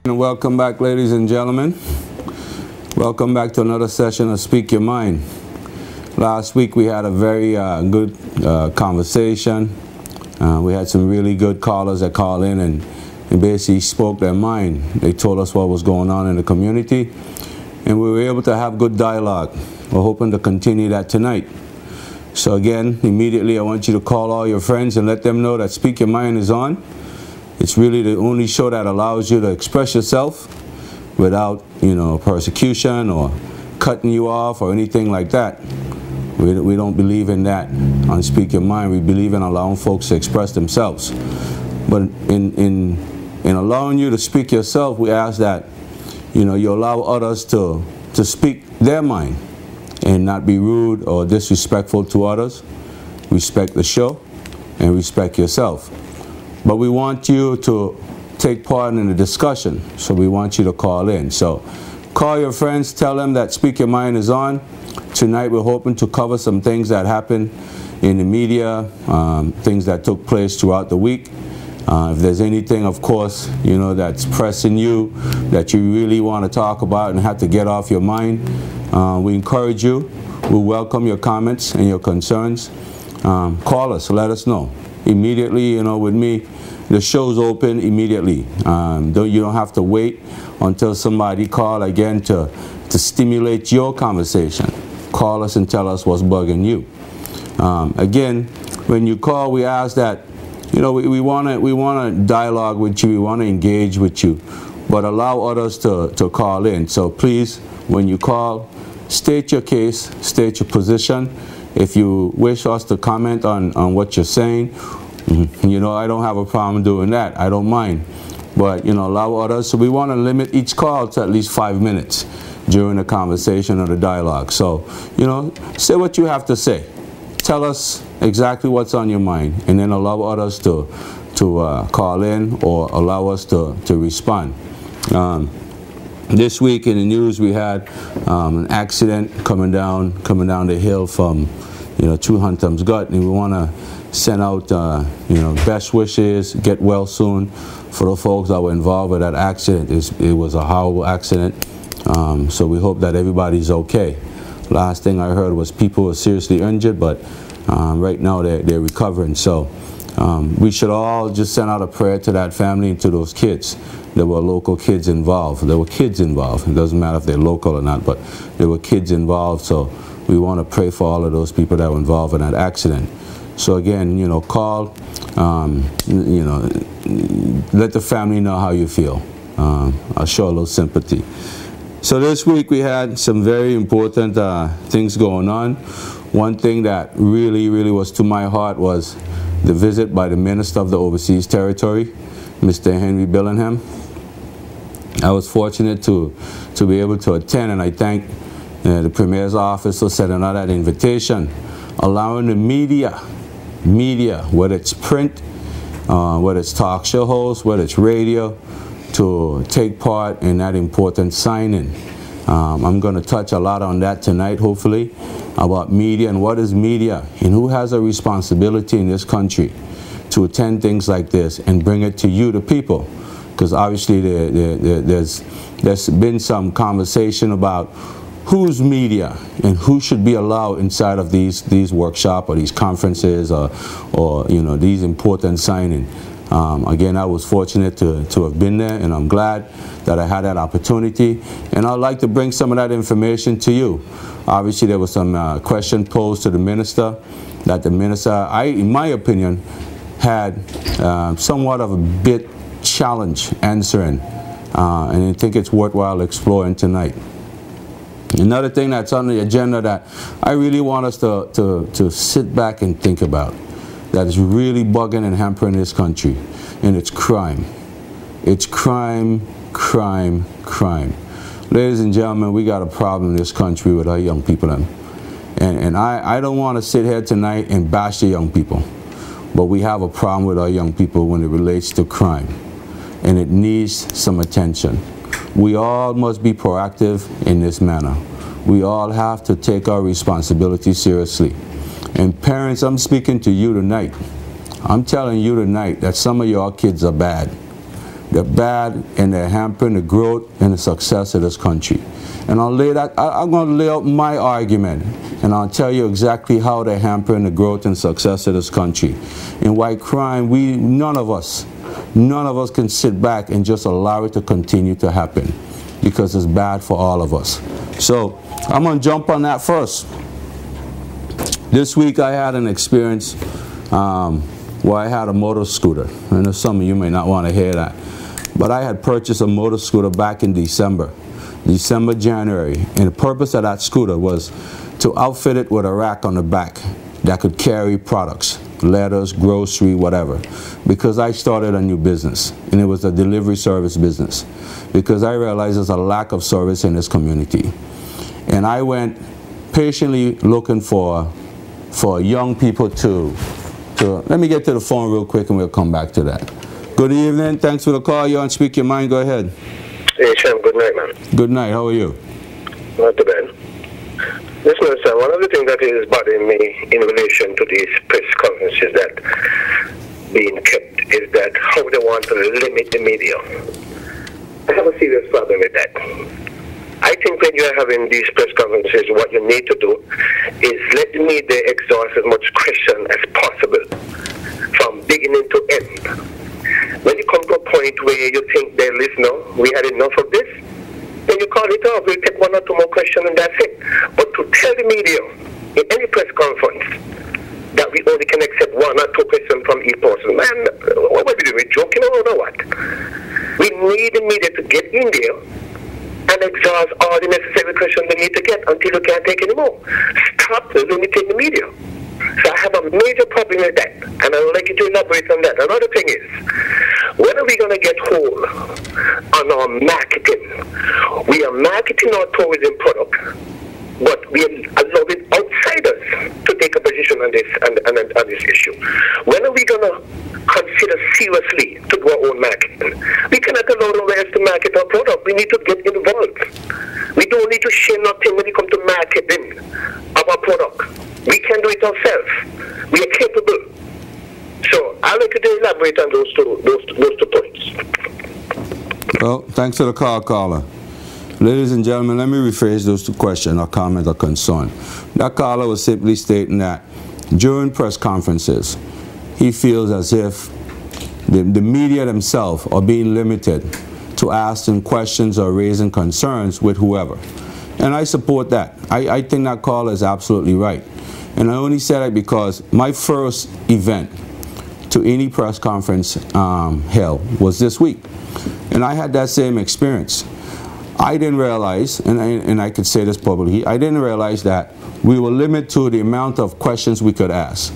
And welcome back, ladies and gentlemen. Welcome back to another session of Speak Your Mind. Last week we had a very good conversation. We had some really good callers that called in and basically spoke their mind. They told us what was going on in the community, and we were able to have good dialogue. We're hoping to continue that tonight. So again, immediately I want you to call all your friends and let them know that Speak Your Mind is on. It's really the only show that allows you to express yourself without, persecution or cutting you off or anything like that. We don't believe in that on Speak Your Mind. We believe in allowing folks to express themselves. But in allowing you to speak yourself, we ask that, you allow others to speak their mind and not be rude or disrespectful to others. Respect the show and respect yourself. But we want you to take part in the discussion, so we want you to call in. So call your friends, tell them that Speak Your Mind is on. Tonight we're hoping to cover some things that happened in the media, things that took place throughout the week. If there's anything, of course, that's pressing you, that you really want to talk about and have to get off your mind, we encourage you. We welcome your comments and your concerns. Call us, let us know. Immediately, with me, the show's open immediately. You don't have to wait until somebody call again to stimulate your conversation. Call us and tell us what's bugging you. Again, when you call, we ask that, we want to dialogue with you, we want to engage with you, but allow others to call in. So please, when you call, state your case, state your position. If you wish us to comment on what you're saying, I don't have a problem doing that. I don't mind. But, allow others. So we want to limit each call to at least 5 minutes during the conversation or the dialogue. So, say what you have to say. Tell us exactly what's on your mind, and then allow others to call in or allow us to respond. This week in the news we had an accident coming down the hill from True Huntham's Gut, and we want to send out best wishes, get well soon for the folks that were involved with that accident. It was a horrible accident, so we hope that everybody's okay. Last thing I heard was people were seriously injured, but right now they're recovering. So we should all just send out a prayer to that family and to those kids. There were local kids involved. There were kids involved. It doesn't matter if they're local or not, but there were kids involved. So we want to pray for all of those people that were involved in that accident. So again, call, let the family know how you feel. I'll show a little sympathy. So this week we had some very important things going on. One thing that really was to my heart was the visit by the Minister of the Overseas Territory, Mr. Henry Billingham. I was fortunate to be able to attend, and I thank the Premier's office for sending out that invitation, allowing the media, whether it's print, whether it's talk show hosts, whether it's radio, to take part in that important signing. I'm going to touch a lot on that tonight, hopefully, about media and what is media and who has a responsibility in this country to attend things like this and bring it to you, the people. Because obviously there's been some conversation about who's media and who should be allowed inside of these workshops or these conferences or these important signings. Again, I was fortunate to have been there, and I'm glad that I had that opportunity. And I'd like to bring some of that information to you. Obviously, there was some question posed to the minister that the minister, in my opinion, had somewhat of a bit challenge answering, and I think it's worthwhile exploring tonight. Another thing that's on the agenda that I really want us to sit back and think about, that is really bugging and hampering this country, and it's crime. It's crime. Ladies and gentlemen, we got a problem in this country with our young people. And I don't want to sit here tonight and bash the young people, but we have a problem with our young people when it relates to crime, and it needs some attention. We all must be proactive in this manner. We all have to take our responsibility seriously. And parents, I'm speaking to you tonight. I'm telling you tonight that some of your kids are bad. They're bad, and they're hampering the growth and the success of this country. And I'm going to lay out my argument, and I'll tell you exactly how they're hampering the growth and success of this country. And why crime, none of us can sit back and just allow it to continue to happen, because it's bad for all of us. So I'm going to jump on that first. This week I had an experience where I had a motor scooter. I know some of you may not want to hear that, but I had purchased a motor scooter back in December, January, and the purpose of that scooter was to outfit it with a rack on the back that could carry products, letters, grocery, whatever, because I started a new business, and it was a delivery service business, because I realized there's a lack of service in this community. And I went patiently looking for young people to let me get to the phone real quick and we'll come back to that. Good evening, thanks for the call. You're on Speak Your Mind, go ahead. Hey Shem, good night, man. Good night, how are you? Not too bad. Listen, sir, one of the things that is bothering me in relation to these press conferences that being kept is that how they want to limit the media. I have a serious problem with that. I think when you are having these press conferences, what you need to do is let the media exhaust as much question as possible from beginning to end. When you come to a point where you think they listen, we had enough of this, then you call it off. We'll take one or two more questions and that's it. But to tell the media in any press conference that we only can accept one or two questions from each person, man, what are we doing? Joking or what? We need the media to get in there and exhaust all the necessary questions they need to get until you can't take any more. Stop limiting the media. So I have a major problem with that, and I would like you to elaborate on that. Another thing is, when are we going to get hold on our marketing? We are marketing our tourism product, but we are allowing outsiders to take a position on this on this issue. When are we going to consider seriously to do our own marketing? We cannot allow the rest to market our product. We need to get involved. We don't need to share nothing when it comes to marketing of our product. We can do it ourselves. We are capable. So I'd like you to elaborate on those two points. Well, thanks for the call, caller. Ladies and gentlemen, let me rephrase those two questions or comment or concern. That caller was simply stating that during press conferences, he feels as if the media themselves are being limited to asking questions or raising concerns with whoever. And I support that. I think that caller is absolutely right. And I only say that because my first event to any press conference held was this week. And I had that same experience. I didn't realize, and I could say this publicly, I didn't realize that we were limited to the amount of questions we could ask.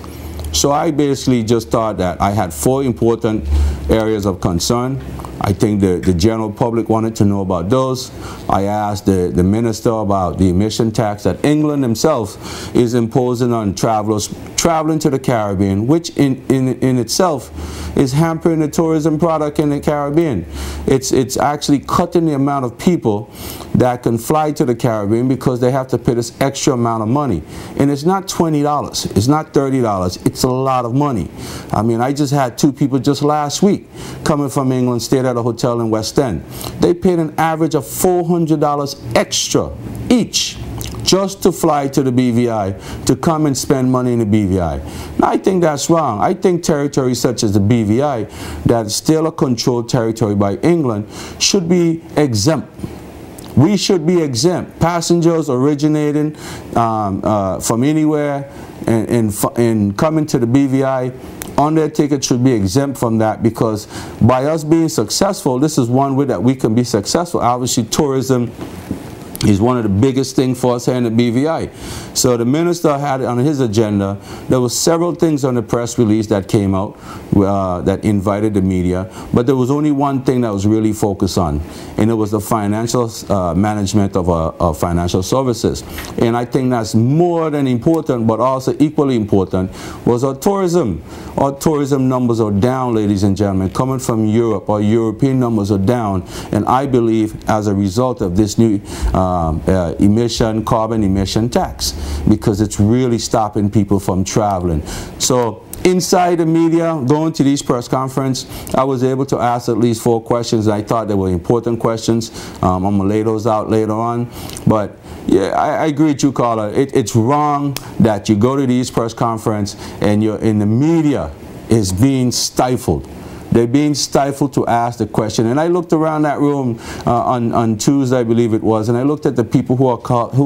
So I basically just thought that I had 4 important areas of concern. I think the general public wanted to know about those. I asked the minister about the emission tax that England themselves is imposing on travelers traveling to the Caribbean, which in itself is hampering the tourism product in the Caribbean. It's actually cutting the amount of people that can fly to the Caribbean because they have to pay this extra amount of money. And it's not $20, it's not $30, it's a lot of money. I mean, I just had 2 people just last week coming from England, stayed at a hotel in West End. They paid an average of $400 extra each just to fly to the BVI, to come and spend money in the BVI. Now, I think that's wrong. I think territories such as the BVI, that is still a controlled territory by England, should be exempt. We should be exempt. Passengers originating from anywhere and coming to the BVI on their ticket should be exempt from that, because by us being successful, this is one way that we can be successful. Obviously, tourism is one of the biggest things for us here in the BVI. So the minister had it on his agenda. There were several things on the press release that came out that invited the media, but there was only one thing that was really focused on, and it was the financial management of financial services. And I think that's more than important, but also equally important, was our tourism. Our tourism numbers are down, ladies and gentlemen. Coming from Europe, our European numbers are down, and I believe as a result of this new carbon emission tax, because it's really stopping people from traveling. So inside the media, going to these press conference, I was able to ask at least 4 questions. I thought they were important questions. I'm going to lay those out later on. But yeah, I agree with you, Carla. It's wrong that you go to these press conference and you're in the media is being stifled. They're being stifled to ask the question. And I looked around that room on Tuesday, I believe it was, and I looked at the people who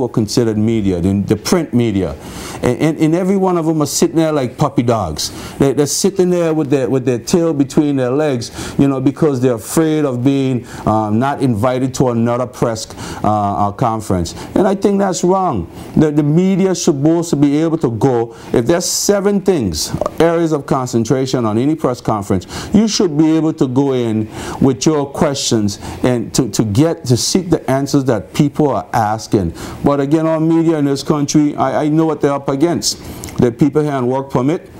are considered media, the print media, and every one of them are sitting there like puppy dogs. They're sitting there with their tail between their legs, you know, because they're afraid of being not invited to another press conference. And I think that's wrong. The media is supposed to be able to go, if there's 7 things, areas of concentration on any press conference, you should be able to go in with your questions and to seek the answers that people are asking. But again, our media in this country, I know what they're up against. The people here on work permit,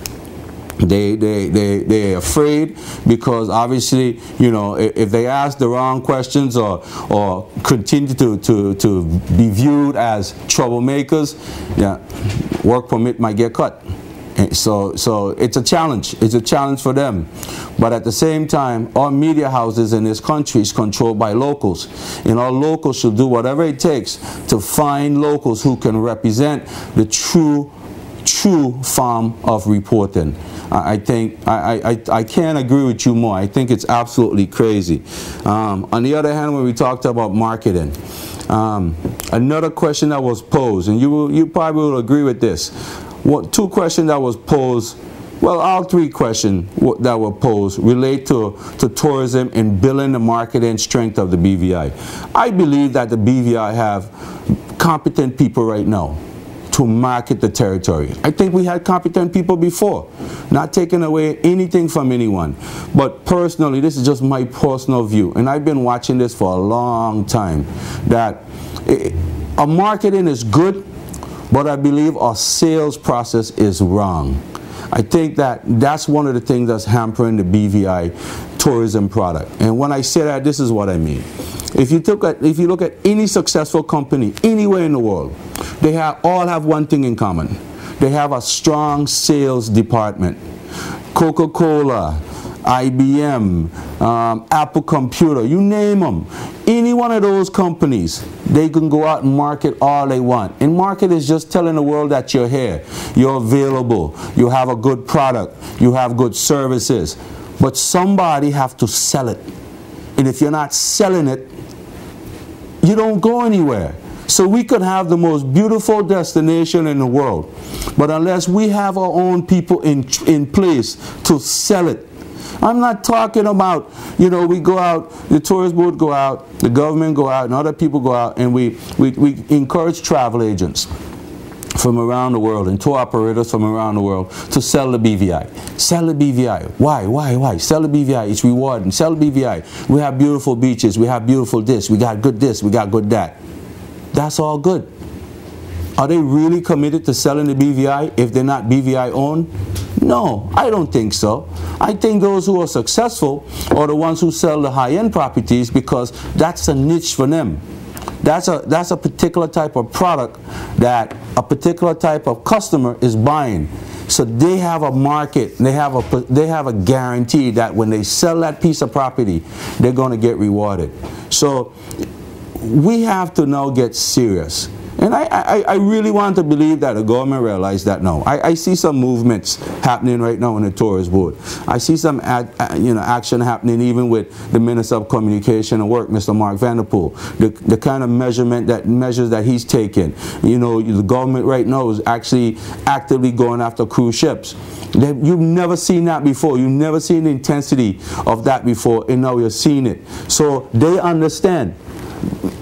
they're afraid, because obviously, you know, if they ask the wrong questions or continue to be viewed as troublemakers, yeah, work permit might get cut. So it's a challenge. It's a challenge for them. But at the same time, our media houses in this country is controlled by locals. And our locals should do whatever it takes to find locals who can represent the true form of reporting. I think I can't agree with you more. I think it's absolutely crazy. On the other hand, when we talked about marketing, another question that was posed, and you probably will agree with this. 2 questions that was posed, well, all 3 questions that were posed relate to tourism and building the marketing strength of the BVI. I believe that the BVI have competent people right now to market the territory. I think we had competent people before, not taking away anything from anyone. But personally, this is just my personal view, and I've been watching this for a long time, that our marketing is good, but I believe our sales process is wrong. I think that's one of the things that's hampering the BVI tourism product. And when I say that, this is what I mean. If you look at any successful company anywhere in the world, they all have one thing in common. They have a strong sales department. Coca-Cola, IBM, Apple Computer, you name them. Any one of those companies, they can go out and market all they want. And market is just telling the world that you're here, you're available, you have a good product, you have good services. But somebody have to sell it. And if you're not selling it, you don't go anywhere. So we could have the most beautiful destination in the world, but unless we have our own people in place to sell it. I'm not talking about, you know, we go out, the tourist board go out, the government go out, and other people go out, and we encourage travel agents from around the world and tour operators from around the world to sell the BVI. Sell the BVI. Why? Sell the BVI. It's rewarding. Sell the BVI. We have beautiful beaches. We have beautiful this. We got good this. We got good that. That's all good. Are they really committed to selling the BVI if they're not BVI owned? No, I don't think so. I think those who are successful are the ones who sell the high-end properties, because that's a niche for them. That's a particular type of product that a particular type of customer is buying. So they have a market, they have a guarantee that when they sell that piece of property, they're going to get rewarded. So we have to now get serious. And I really want to believe that the government realized that now. I see some movements happening right now in the tourist board. I see some action happening even with the Minister of Communication and Work, Mr. Mark Vanderpool. The kind of measures that he's taken. You know, the government right now is actually actively going after cruise ships. You've never seen that before. You've never seen the intensity of that before, and now you're seeing it. So they understand.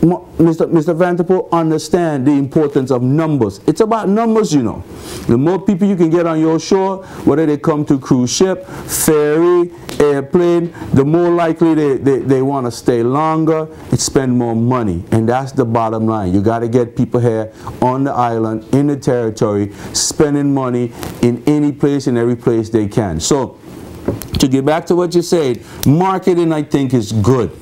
Mr. Vanderpool understand the importance of numbers. It's about numbers, you know. The more people you can get on your shore, whether they come to cruise ship, ferry, airplane, the more likely they want to stay longer and spend more money. And that's the bottom line. You got to get people here on the island, in the territory, spending money in any place and every place they can. So, to get back to what you said, marketing, I think, is good.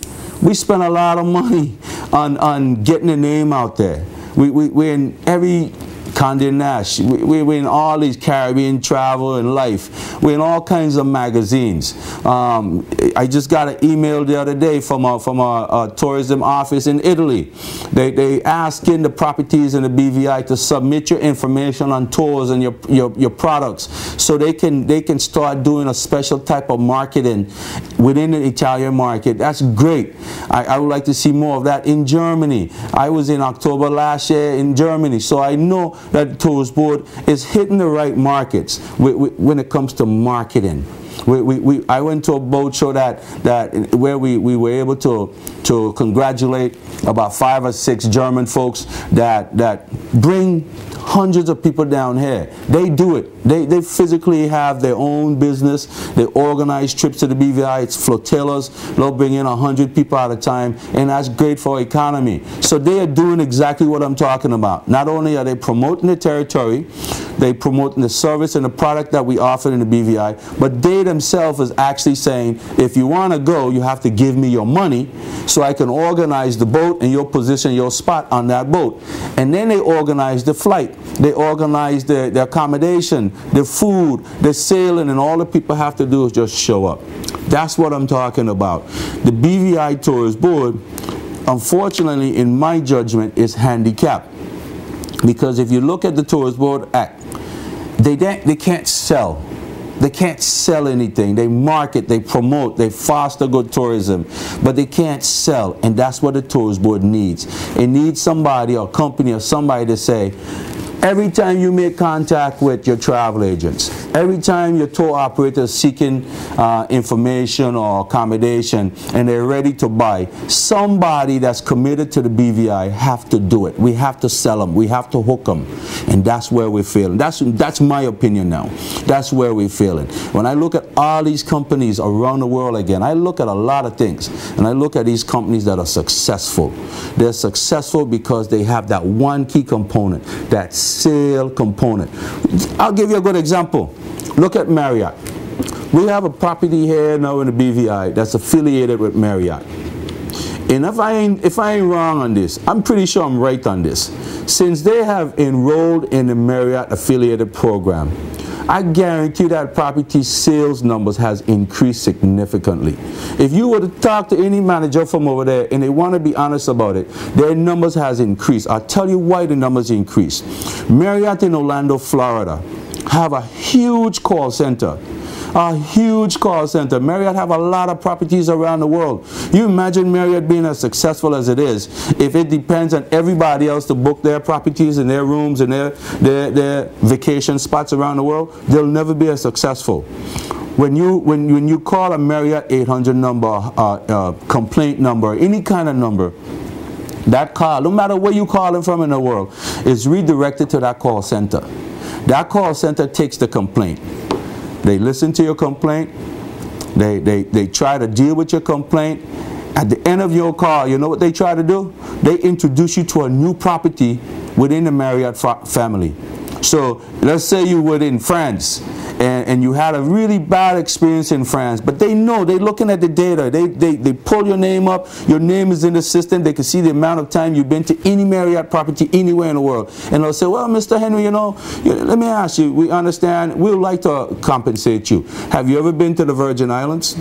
We spend a lot of money on getting the name out there. We're in every Condé Nast. We're in all these Caribbean Travel and Life. We're in all kinds of magazines. I just got an email the other day from a tourism office in Italy. They asking the properties in the BVI to submit your information on tours and your products, so they can start doing a special type of marketing within the Italian market. That's great. I would like to see more of that in Germany. I was in October last year in Germany, so I know that the Tours Board is hitting the right markets when it comes to marketing. I went to a boat show where we were able to congratulate about 5 or 6 German folks that bring hundreds of people down here. They do it. They physically have their own business. They organize trips to the BVI. It's flotillas. They'll bring in 100 people at a time, and that's great for economy. So they are doing exactly what I'm talking about. Not only are they promoting the territory, they promoting the service and the product that we offer in the BVI, but they themselves is actually saying, if you want to go, you have to give me your money so I can organize the boat and you'll position your spot on that boat. And then they organize the flight. They organize the accommodation, the food, the sailing, and all the people have to do is just show up. That's what I'm talking about. The BVI Tours Board, unfortunately, in my judgment, is handicapped. Because if you look at the Tours Board Act, they can't sell. They can't sell anything. They market, they promote, they foster good tourism, but they can't sell, and that's what the Tours Board needs. It needs somebody or company or somebody to say, every time you make contact with your travel agents, every time your tour operator is seeking information or accommodation and they're ready to buy, somebody that's committed to the BVI have to do it. We have to sell them. We have to hook them. And that's where we're failing. That's my opinion now. That's where we're failing. When I look at all these companies around the world again, I look at a lot of things. And I look at these companies that are successful. They're successful because they have that one key component, that sale component. I'll give you a good example. Look at Marriott. We have a property here now in the BVI that's affiliated with Marriott. And if I ain't wrong on this, I'm pretty sure I'm right on this. Since they have enrolled in the Marriott affiliated program, I guarantee that property sales numbers has increased significantly. If you were to talk to any manager from over there and they want to be honest about it, their numbers has increased. I'll tell you why the numbers increased. Marriott in Orlando, Florida have a huge call center. A huge call center. Marriott have a lot of properties around the world. You imagine Marriott being as successful as it is if it depends on everybody else to book their properties and their rooms and their vacation spots around the world? They'll never be as successful. When you call a Marriott 800 number, complaint number, any kind of number, that call, no matter where you calling from in the world, is redirected to that call center. That call center takes the complaint. They listen to your complaint. They try to deal with your complaint. At the end of your call, you know what they try to do? They introduce you to a new property within the Marriott family. So let's say you were in France and you had a really bad experience in France, but they know, they're looking at the data. They pull your name up. Your name is in the system. They can see the amount of time you've been to any Marriott property anywhere in the world. And they'll say, well, Mr. Henry, you know, let me ask you, we understand, we would like to compensate you. Have you ever been to the Virgin Islands?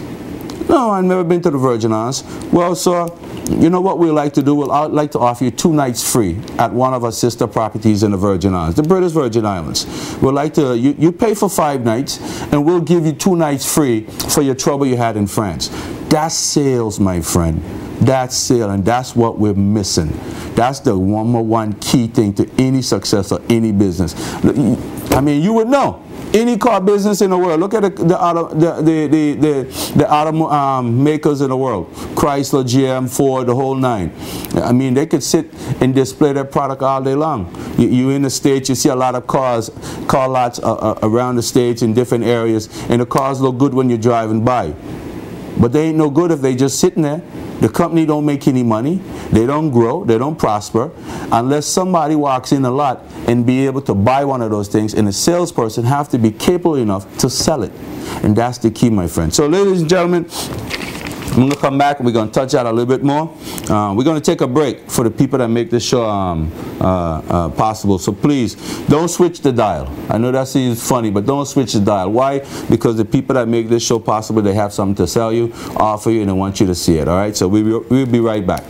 No, I've never been to the Virgin Islands. Well, sir, you know what we'd like to do? We'd like to offer you 2 nights free at one of our sister properties in the Virgin Islands, the British Virgin Islands. We'd like to, you pay for 5 nights, and we'll give you 2 nights free for your trouble you had in France. That's sales, my friend. That's sale, and that's what we're missing. That's the one key thing to any success or any business. I mean, you would know. Any car business in the world, look at the auto makers in the world, Chrysler, GM, Ford, the whole 9. I mean, they could sit and display their product all day long. You in the States, you see a lot of car lots around the States in different areas, and the cars look good when you're driving by. But they ain't no good if they just sitting there. The company don't make any money. They don't grow. They don't prosper unless somebody walks in a lot and be able to buy one of those things, and the salesperson have to be capable enough to sell it. And that's the key, my friend. So ladies and gentlemen, I'm going to come back and we're going to touch that a little bit more. We're going to take a break for the people that make this show possible. So please, don't switch the dial. I know that seems funny, but don't switch the dial. Why? Because the people that make this show possible, they have something to sell you, offer you, and they want you to see it. All right? So we'll be right back.